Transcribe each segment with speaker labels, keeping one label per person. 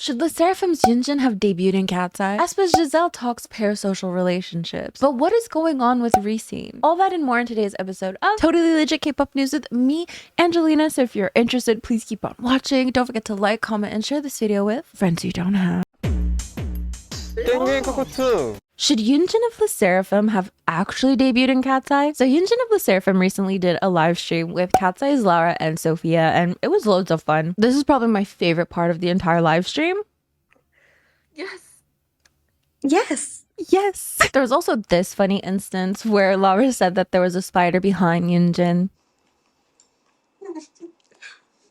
Speaker 1: Should the Sserafim Yunjin have debuted in Cat's Eye? aespa Giselle talks parasocial relationships. But what is going on with Rescene? All that and more in today's episode of Totally Legit K-pop News with me, Angelina. So if you're interested, please keep on watching. Don't forget to like, comment, and share this video with friends you don't have. Should Yunjin of the Sserafim have actually debuted in Cat's Eye? So Yunjin of the Sserafim recently did a live stream with Cat's Eye's Lara and Sophia, and it was loads of fun. This is probably my favorite part of the entire live stream. Yes. There was also this funny instance where Lara said that there was a spider behind Yunjin.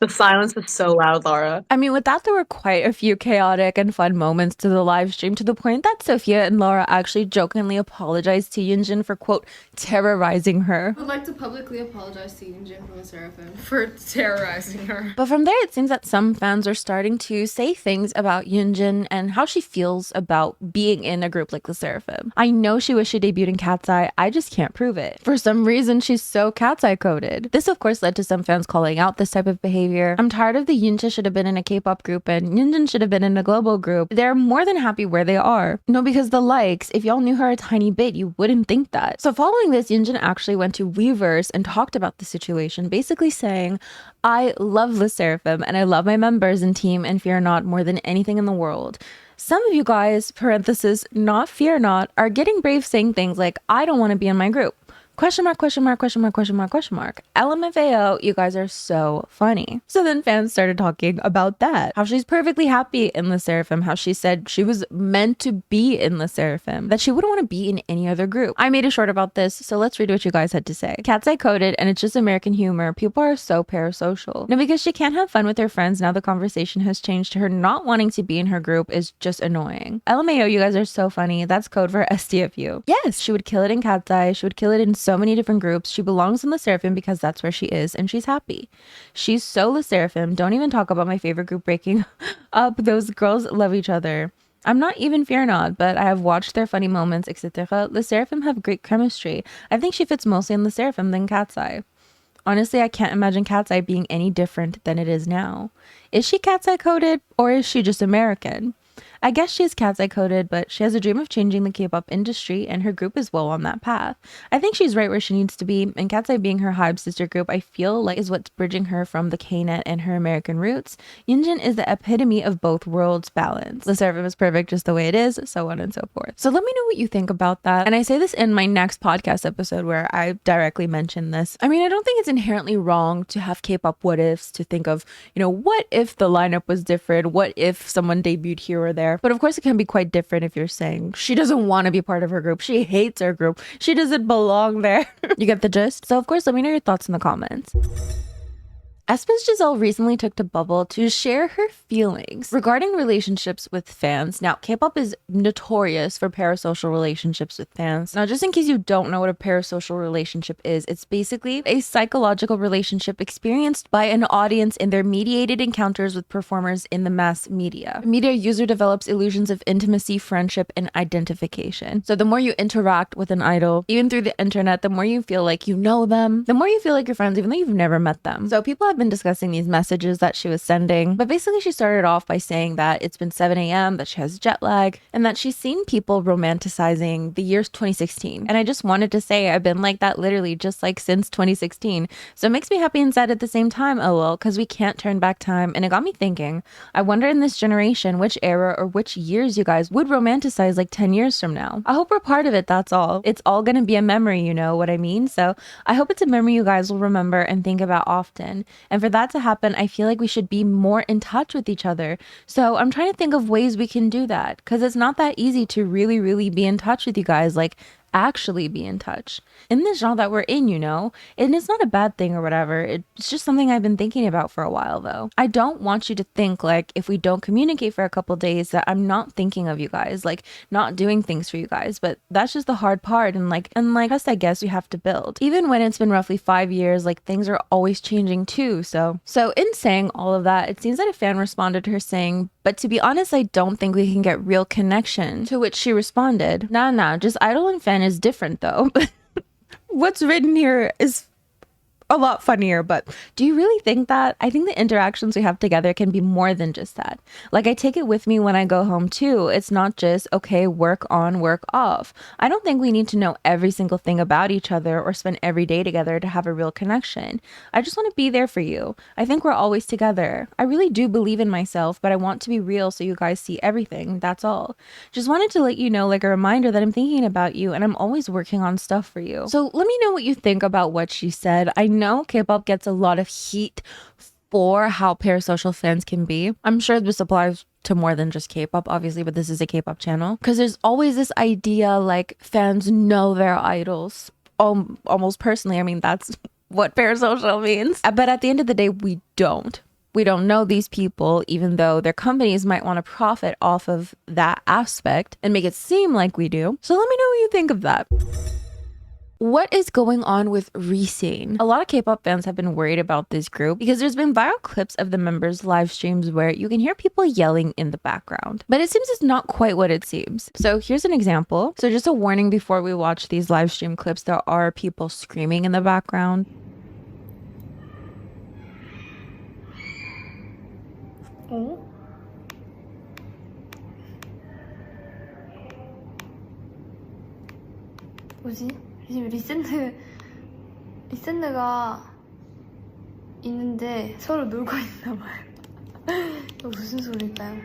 Speaker 2: The silence is so loud, Lara.
Speaker 1: I mean, with that, there were quite a few chaotic and fun moments to the live stream, to the point that Sophia and Laura actually jokingly apologized to Yunjin for, quote, terrorizing her.
Speaker 3: I would like to publicly apologize to Yunjin from the Seraphim for terrorizing her.
Speaker 1: But from there, it seems that some fans are starting to say things about Yunjin and how she feels about being in a group like the Seraphim. I know she wished she debuted in Cat's Eye, I just can't prove it. For some reason, she's so Cat's Eye coded. This, of course, led to some fans calling out this type of behavior. I'm tired of the Yunjin should have been in a K-pop group and Yunjin should have been in a global group. They're more than happy where they are. No, because the likes, if y'all knew her a tiny bit, you wouldn't think that. So following this, Yunjin actually went to Weverse and talked about the situation, basically saying, I love the Seraphim and I love my members and team and fear not more than anything in the world. Some of you guys, parenthesis, not fear not, are getting brave saying things like, I don't want to be in my group. Question mark, question mark, question mark, question mark, question mark. LMFAO, you guys are so funny. So then fans started talking about that. How she's perfectly happy in the Seraphim. How she said she was meant to be in the Seraphim. That she wouldn't want to be in any other group. I made a short about this, so let's read what you guys had to say. Cat's Eye coded, and it's just American humor. People are so parasocial. Now, because she can't have fun with her friends, now the conversation has changed to her not wanting to be in her group is just annoying. LMAO, you guys are so funny. That's code for STFU. Yes, she would kill it in Cat's Eye. She would kill it in so many different groups. She belongs in the Seraphim because that's where she is and she's happy. She's so the Seraphim. Don't even talk about my favorite group breaking up. Those girls love each other. I'm not even fear not, but I have watched their funny moments, etc. The Seraphim have great chemistry. I think she fits mostly in the Seraphim than Cat's Eye. Honestly, I can't imagine Cat's Eye being any different than it is now. Is she Cat's Eye coded or is she just American? I guess she is Cat's Eye coded, but she has a dream of changing the K-pop industry, and her group is well on that path. I think she's right where she needs to be, and Cat's Eye being her Hybe sister group, I feel like is what's bridging her from the K-net and her American roots. Yunjin is the epitome of both worlds balance. The Seraphim is perfect just the way it is, so on and so forth. So let me know what you think about that. And I say this in my next podcast episode where I directly mention this. I mean, I don't think it's inherently wrong to have K-pop what ifs, to think of, you know, what if the lineup was different? What if someone debuted here or there? But of course, it can be quite different if you're saying she doesn't want to be part of her group. She hates her group. She doesn't belong there. You get the gist? So of course, let me know your thoughts in the comments. aespa Giselle recently took to Bubble to share her feelings regarding relationships with fans. Now, K-pop is notorious for parasocial relationships with fans. Now, just in case you don't know what a parasocial relationship is, it's basically a psychological relationship experienced by an audience in their mediated encounters with performers in the mass media. The media user develops illusions of intimacy, friendship, and identification. So the more you interact with an idol, even through the internet, the more you feel like you know them, the more you feel like you're friends, even though you've never met them. So people have been discussing these messages that she was sending, but basically she started off by saying that it's been 7 a.m., that she has jet lag, and that she's seen people romanticizing the year 2016. And I just wanted to say I've been like that literally just like since 2016. So it makes me happy and sad at the same time, lol, because we can't turn back time. And it got me thinking, I wonder in this generation which era or which years you guys would romanticize like 10 years from now. I hope we're part of it, that's all. It's all gonna be a memory, you know what I mean? So I hope it's a memory you guys will remember and think about often. And for that to happen, I feel like we should be more in touch with each other. So I'm trying to think of ways we can do that, because it's not that easy to really be in touch with you guys, like actually be in touch in this genre that we're in, you know. And it's not a bad thing or whatever. It's just something I've been thinking about for a while, though. I don't want you to think like if we don't communicate for a couple days that I'm not thinking of you guys, like not doing things for you guys. But that's just the hard part, and like trust, I guess, we have to build. Even when it's been roughly 5 years, like things are always changing too. So in saying all of that, it seems that a fan responded to her saying, but to be honest, I don't think we can get real connection. To which she responded, nah, just idol and fan is different though. What's written here is a lot funnier, but do you really think that? I think the interactions we have together can be more than just that. Like, I take it with me when I go home too. It's not just, okay, work on, work off. I don't think we need to know every single thing about each other or spend every day together to have a real connection. I just want to be there for you. I think we're always together. I really do believe in myself, but I want to be real so you guys see everything. That's all. Just wanted to let you know, like a reminder that I'm thinking about you and I'm always working on stuff for you. So let me know what you think about what she said. I know K-pop gets a lot of heat for how parasocial fans can be. I'm sure this applies to more than just K-pop, obviously, but this is a K-pop channel. Because there's always this idea like fans know their idols. Almost personally, I mean, that's what parasocial means. But at the end of the day, we don't. We don't know these people, even though their companies might want to profit off of that aspect and make it seem like we do. So let me know what you think of that. What is going on with Rescene? A lot of K-pop fans have been worried about this group because there's been viral clips of the members' live streams where you can hear people yelling in the background. But it seems it's not quite what it seems. So here's an example. So just a warning before we watch these live stream clips, there are people screaming in the background.
Speaker 3: 어? 뭐지? 지금 리센드가 있는데 서로 놀고 있나 봐요. 이거 무슨 소리일까요?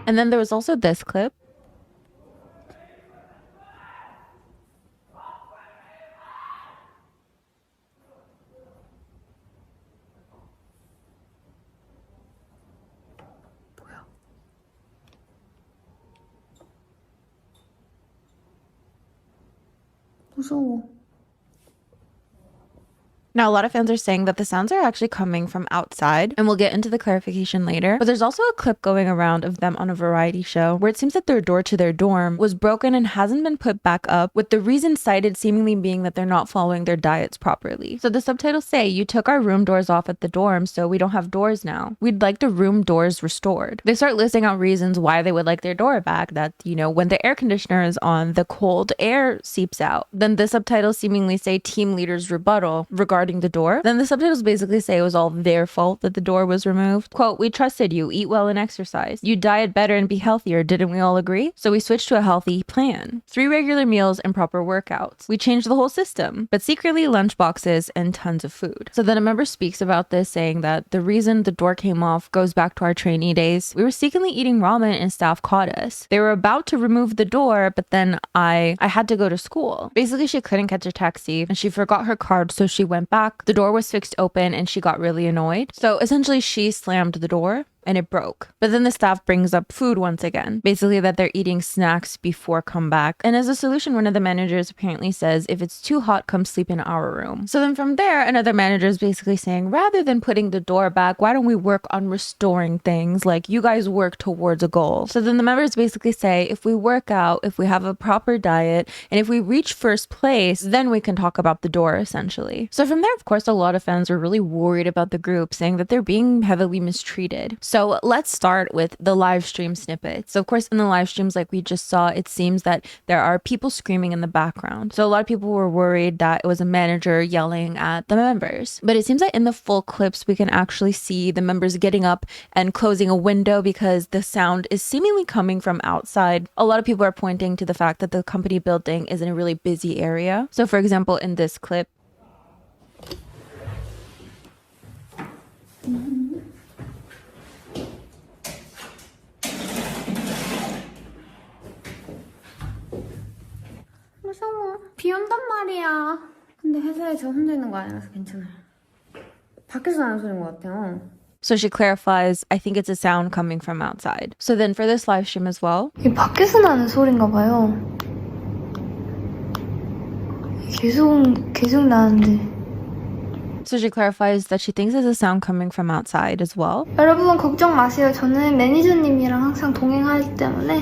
Speaker 1: And then there was also this clip.
Speaker 3: 무서워.
Speaker 1: Now, a lot of fans are saying that the sounds are actually coming from outside, and we'll get into the clarification later. But there's also a clip going around of them on a variety show where it seems that their door to their dorm was broken and hasn't been put back up, with the reason cited seemingly being that they're not following their diets properly. So the subtitles say, "You took our room doors off at the dorm, so we don't have doors now. We'd like the room doors restored." They start listing out reasons why they would like their door back, that, you know, when the air conditioner is on, the cold air seeps out. Then the subtitles seemingly say team leader's rebuttal regarding the door. Then the subtitles basically say it was all their fault that the door was removed. Quote, "We trusted you, eat well and exercise. You diet better and be healthier, didn't we all agree? So we switched to a healthy plan. 3 regular meals and proper workouts. We changed the whole system, but secretly lunch boxes and tons of food." So then a member speaks about this, saying that the reason the door came off goes back to our trainee days. We were secretly eating ramen and staff caught us. They were about to remove the door, but then I had to go to school. Basically, she couldn't catch a taxi and she forgot her card, so she went back. The door was fixed open and she got really annoyed. So essentially she slammed the door and it broke. But then the staff brings up food once again, basically that they're eating snacks before comeback. And as a solution, one of the managers apparently says, "If it's too hot, come sleep in our room." So then from there, another manager is basically saying, rather than putting the door back, why don't we work on restoring things? Like, you guys work towards a goal. So then the members basically say, if we work out, if we have a proper diet, and if we reach first place, then we can talk about the door, essentially. So from there, of course, a lot of fans are really worried about the group, saying that they're being heavily mistreated. So let's start with the live stream snippets. So of course, in the live streams, like we just saw, it seems that there are people screaming in the background. So a lot of people were worried that it was a manager yelling at the members. But it seems that in the full clips, we can actually see the members getting up and closing a window because the sound is seemingly coming from outside. A lot of people are pointing to the fact that the company building is in a really busy area. So for example, in this clip,
Speaker 4: 무서워. 비 온단 말이야. 근데 회사에 저 혼자 있는 거 아니라서 괜찮아요. 밖에서 나는 소리인 것 같아요.
Speaker 1: so she clarifies, I think it's a sound coming from outside. So then for this live stream as well,
Speaker 4: 이게 밖에서 나는 소리인가 봐요. 계속 나는데
Speaker 1: So she clarifies that she thinks it's a sound coming from outside as well.
Speaker 4: 여러분 걱정 마세요. 저는 매니저님이랑 항상 동행하기 때문에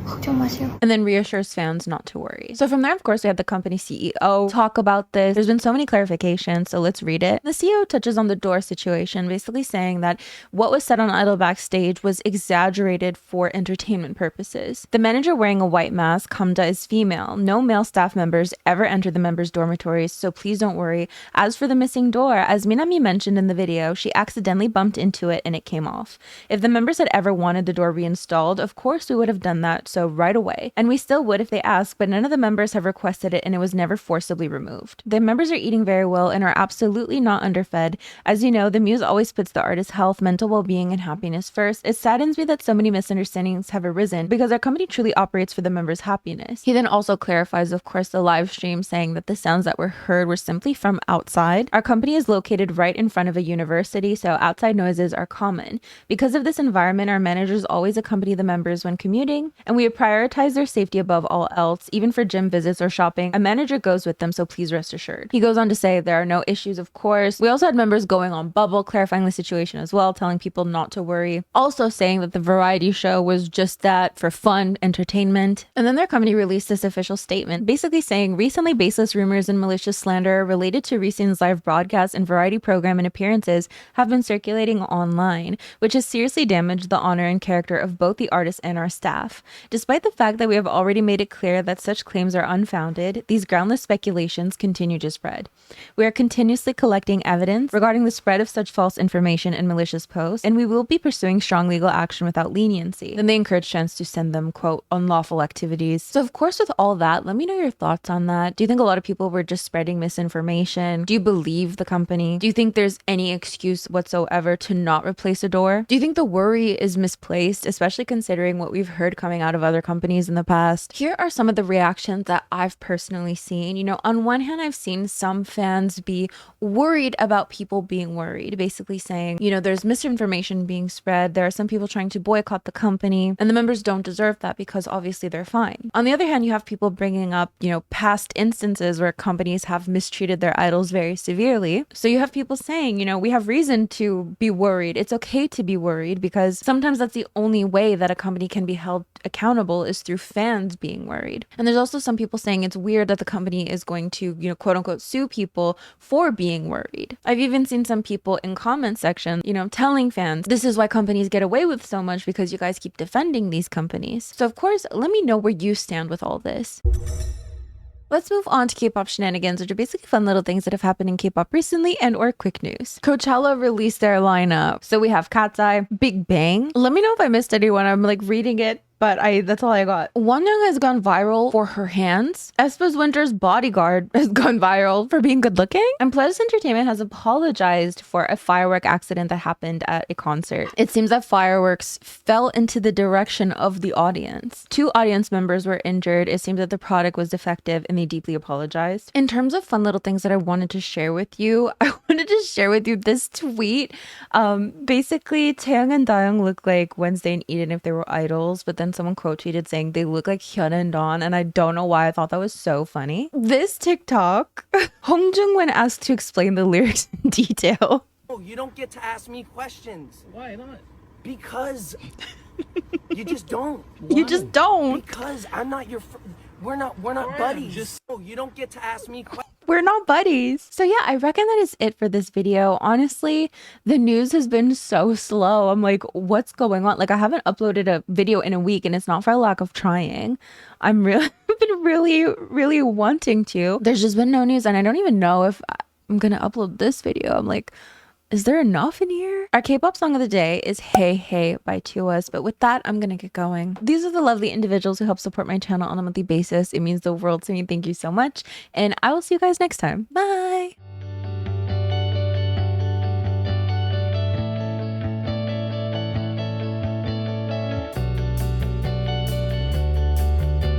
Speaker 4: 걱정 마세요.
Speaker 1: And then reassures fans not to worry. So from there, of course, we had the company CEO talk about this. There's been so many clarifications, so let's read it. The CEO touches on the door situation, basically saying that what was said on Idol backstage was exaggerated for entertainment purposes. The manager wearing a white mask, Hamda, is female. No male staff members ever enter the members' dormitories, so please don't worry. As for the missing door, as Minami mentioned in the video, she accidentally bumped into it and it came off. If the members had ever wanted the door reinstalled, of course we would have done that, so right away. And we still would if they asked, but none of the members have requested it and it was never forcibly removed. The members are eating very well and are absolutely not underfed. As you know, the muse always puts the artist's health, mental well-being, and happiness first. It saddens me that so many misunderstandings have arisen because our company truly operates for the members' happiness. He then also clarifies, of course, the live stream, saying that the sounds that were heard were simply from outside. Our company is located right in front of a university, so outside noises are common. Because of this environment, our managers always accompany the members when commuting, and we prioritize their safety above all else. Even for gym visits or shopping, a manager goes with them, so please rest assured. He goes on to say there are no issues, of course. We also had members going on bubble, clarifying the situation as well, telling people not to worry. Also saying that the variety show was just that, for fun, entertainment. And then their company released this official statement, basically saying recently baseless rumors and malicious slander related to Rescene's live broadcast and variety program and appearances have been circulating online, which has seriously damaged the honor and character of both the artists and our staff. Despite the fact that we have already made it clear that such claims are unfounded, these groundless speculations continue to spread. We are continuously collecting evidence regarding the spread of such false information and malicious posts, and we will be pursuing strong legal action without leniency. Then they encourage fans to send them, quote, unlawful activities. So of course, with all that, let me know your thoughts on that. Do you think a lot of people were just spreading misinformation? Do you believe the company? Do you think there's any excuse whatsoever to not replace a door? Do you think the worry is misplaced, especially considering what we've heard coming out of other companies in the past? Here are some of the reactions that I've personally seen. You know, on one hand, I've seen some fans be worried about people being worried, basically saying, you know, there's misinformation being spread. There are some people trying to boycott the company, and the members don't deserve that because obviously they're fine. On the other hand, you have people bringing up, you know, past instances where companies have mistreated their idols very severely. So you have people saying, you know, we have reason to be worried. It's okay to be worried because sometimes that's the only way that a company can be held accountable is through fans being worried. And there's also some people saying it's weird that the company is going to, you know, quote unquote, sue people for being worried. I've even seen some people in comment section, you know, telling fans, this is why companies get away with so much because you guys keep defending these companies. So of course, let me know where you stand with all this. Let's move on to Kpop Shenanigans, which are basically fun little things that have happened in K-pop recently and or quick news. Coachella released their lineup. So we have Cat's Eye, Big Bang. Let me know if I missed anyone. I'm like reading it, but that's all I got. Wonyoung has gone viral for her hands. aespa's Winter's Bodyguard has gone viral for being good looking. And Pledis Entertainment has apologized for a firework accident that happened at a concert. It seems that fireworks fell into the direction of the audience. 2 audience members were injured. It seems that the product was defective and they deeply apologized. In terms of fun little things that I wanted to share with you, I wanted to share with you this tweet. Basically, Taeyang and Dayoung look like Wednesday and Eden if they were idols, but then someone quote tweeted saying they look like Hyun and Dawn, and I don't know why I thought that was so funny. This TikTok, Hong Jung, when asked to explain the lyrics in detail.
Speaker 5: Oh, you don't get to ask me questions.
Speaker 6: Why not?
Speaker 5: Because you just don't.
Speaker 1: You just don't.
Speaker 5: Because I'm not your we're not buddies. Oh, you don't get to ask me questions.
Speaker 1: We're not buddies. So yeah, I reckon that is it for this video. Honestly, the news has been so slow. I'm like, what's going on? Like, I haven't uploaded a video in a week, and it's not for a lack of trying. I'm really been really wanting to. There's just been no news, and I don't even know if I'm gonna upload this video. I'm like, is there enough in here? Our K-pop song of the day is Hey Hey by 2US, but with that, I'm gonna get going. These are the lovely individuals who help support my channel on a monthly basis. It means the world to me. Thank you so much, and I will see you guys next time. Bye!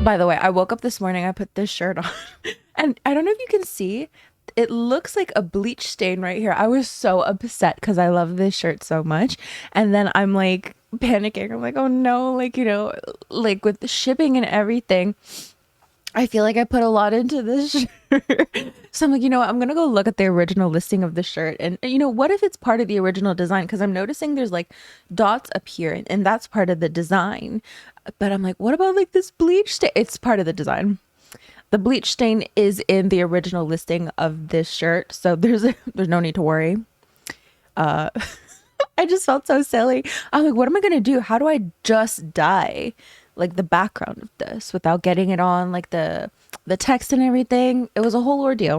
Speaker 1: By the way, I woke up this morning, I put this shirt on, and I don't know if you can see, it looks like a bleach stain right here. I was so upset because I love this shirt so much. And then I'm like panicking. I'm like, oh no, like, you know, like with the shipping and everything, I feel like I put a lot into this shirt. So I'm like, you know what? I'm going to go look at the original listing of the shirt. And, you know, what if it's part of the original design? Because I'm noticing there's like dots up here and that's part of the design. But I'm like, what about like this bleach stain? It's part of the design. The bleach stain is in the original listing of this shirt. So there's no need to worry. I just felt so silly. I'm like, what am I going to do? How do I just dye like the background of this without getting it on like the text and everything? It was a whole ordeal.